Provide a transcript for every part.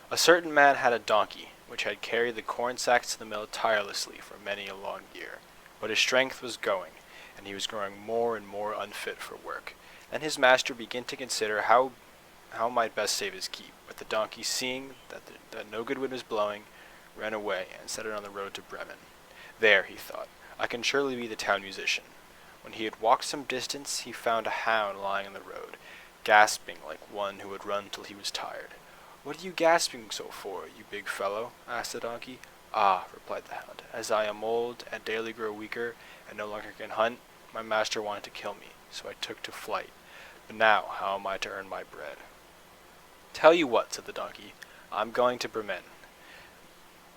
A certain man had a donkey, which had carried the corn sacks to the mill tirelessly for many a long year. But his strength was going, and he was growing more and more unfit for work. Then his master began to consider how might best save his keep. But the donkey, seeing that no good wind was blowing, ran away and set it on the road to Bremen. There, he thought, I can surely be the town musician. When he had walked some distance, he found a hound lying in the road, gasping like one who had run till he was tired. What are you gasping so for, you big fellow? Asked the donkey. Ah, replied the hound, as I am old and daily grow weaker and no longer can hunt, my master wanted to kill me, so I took to flight. But now how am I to earn my bread? Tell you what, said the donkey, I'm going to Bremen,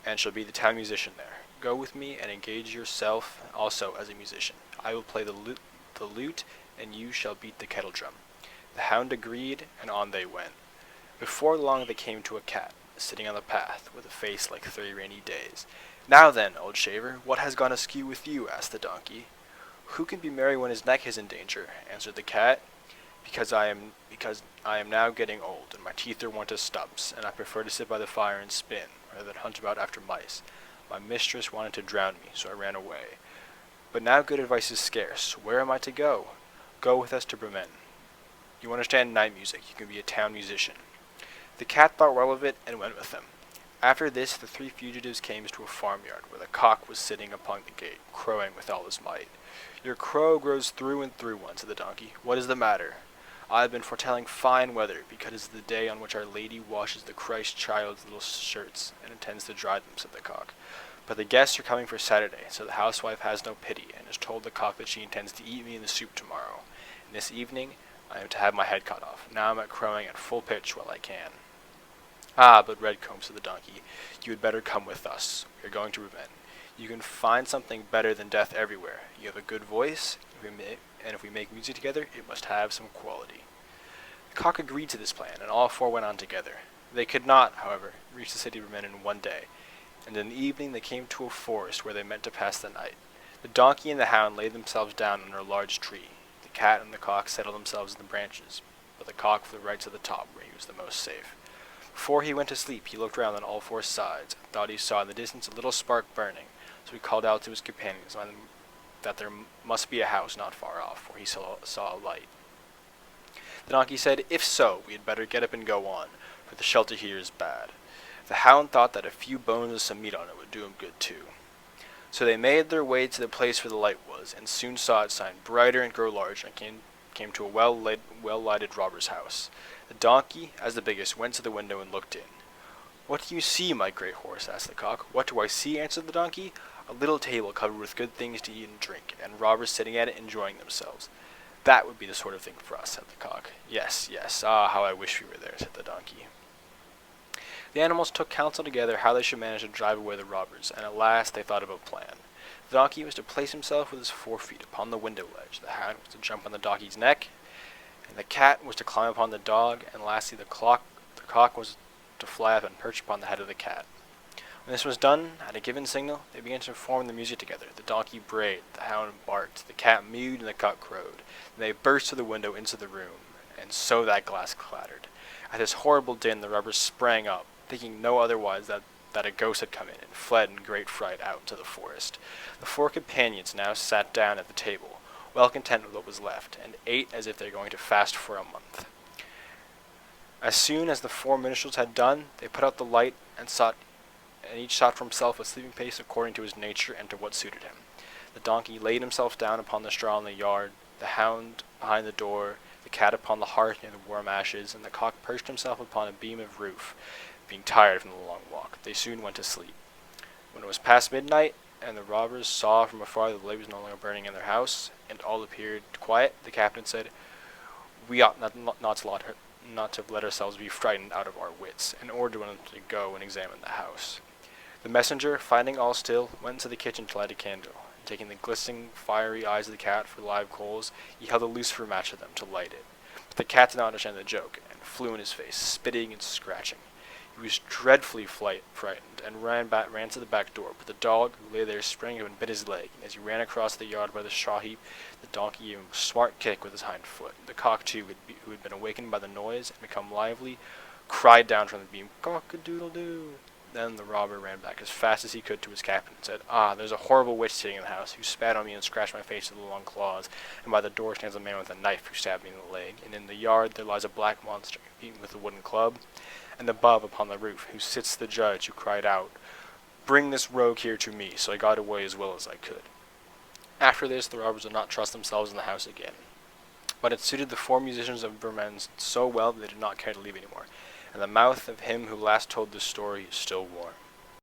and shall be the town musician there. Go with me and engage yourself also as a musician. I will play the lute, and you shall beat the kettle drum. The hound agreed, and on they went. Before long they came to a cat, sitting on the path, with a face like 3 rainy days. Now then, old shaver, what has gone askew with you? Asked the donkey. Who can be merry when his neck is in danger? Answered the cat. Because I am now getting old, and my teeth are worn to stumps, and I prefer to sit by the fire and spin, rather than hunt about after mice. My mistress wanted to drown me, so I ran away. But now good advice is scarce. Where am I to go? Go with us to Bremen. You understand night music. You can be a town musician. The cat thought well of it, and went with them. After this, the 3 fugitives came to a farmyard, where the cock was sitting upon the gate, crowing with all his might. Your crow grows through and through one, said the donkey. What is the matter? I have been foretelling fine weather, because it is the day on which Our Lady washes the Christ child's little shirts, and intends to dry them, said the cock. But the guests are coming for Saturday, so the housewife has no pity, and has told the cock that she intends to eat me in the soup tomorrow. And this evening I am to have my head cut off. Now I am at crowing at full pitch while I can. Ah, but Redcomb, said the donkey, you had better come with us. We are going to Bremen. You can find something better than death everywhere. You have a good voice, and if we make music together, it must have some quality. The cock agreed to this plan, and all 4 went on together. They could not, however, reach the city of Bremen in one day, and in the evening they came to a forest where they meant to pass the night. The donkey and the hound laid themselves down under a large tree. The cat and the cock settled themselves in the branches, but the cock flew right to the top, where he was the most safe. Before he went to sleep, he looked round on all 4 sides, and thought he saw in the distance a little spark burning, so he called out to his companions that there must be a house not far off, for he saw a light. The donkey said, If so, we had better get up and go on, for the shelter here is bad. The hound thought that a few bones with some meat on it would do him good too. So they made their way to the place where the light was, and soon saw it shine brighter and grow large, and came to a well-lighted robber's house. The donkey, as the biggest, went to the window and looked in. What do you see, my great horse? Asked the cock. What do I see? Answered the donkey. A little table covered with good things to eat and drink, and robbers sitting at it enjoying themselves. That would be the sort of thing for us, said the cock. Yes, yes, ah, how I wish we were there, said the donkey. The animals took counsel together how they should manage to drive away the robbers, and at last they thought of a plan. The donkey was to place himself with his 4 feet upon the window ledge, the hound was to jump on the donkey's neck, and the cat was to climb upon the dog, and lastly the cock was to fly up and perch upon the head of the cat. When this was done, at a given signal, they began to form the music together. The donkey brayed, the hound barked, the cat mewed, and the cock crowed. Then they burst through the window into the room, and so that glass clattered. At this horrible din, the robbers sprang up, thinking no otherwise that a ghost had come in, and fled in great fright out into the forest. The 4 companions now sat down at the table, well content with what was left, and ate as if they were going to fast for a month. As soon as the 4 minstrels had done, they put out the light, and each sought for himself a sleeping place according to his nature and to what suited him. The donkey laid himself down upon the straw in the yard, the hound behind the door, the cat upon the hearth near the warm ashes, and the cock perched himself upon a beam of roof. Being tired from the long walk, they soon went to sleep. When it was past midnight, and the robbers saw from afar that the light was no longer burning in their house, and all appeared quiet, the captain said, We ought not to let ourselves be frightened out of our wits, and ordered one to go and examine the house. The messenger, finding all still, went into the kitchen to light a candle, and taking the glistening, fiery eyes of the cat for live coals, he held a lucifer match to them to light it. But the cat did not understand the joke, and flew in his face, spitting and scratching. He was dreadfully frightened, and ran to the back door, but the dog, who lay there, sprang up and bit his leg, and as he ran across the yard by the straw heap, the donkey gave him a smart kick with his hind foot. The cock, too, who had been awakened by the noise, and become lively, cried down from the beam, "Cock-a-doodle-doo!" Then the robber ran back as fast as he could to his cabin and said, "Ah, there's a horrible witch sitting in the house, who spat on me and scratched my face with long claws, and by the door stands a man with a knife who stabbed me in the leg, and in the yard there lies a black monster, beaten with a wooden club, and above upon the roof, who sits the judge, who cried out, 'Bring this rogue here to me,' so I got away as well as I could." After this, the robbers would not trust themselves in the house again. But it suited the four musicians of Bremen so well that they did not care to leave anymore, and the mouth of him who last told this story is still warm.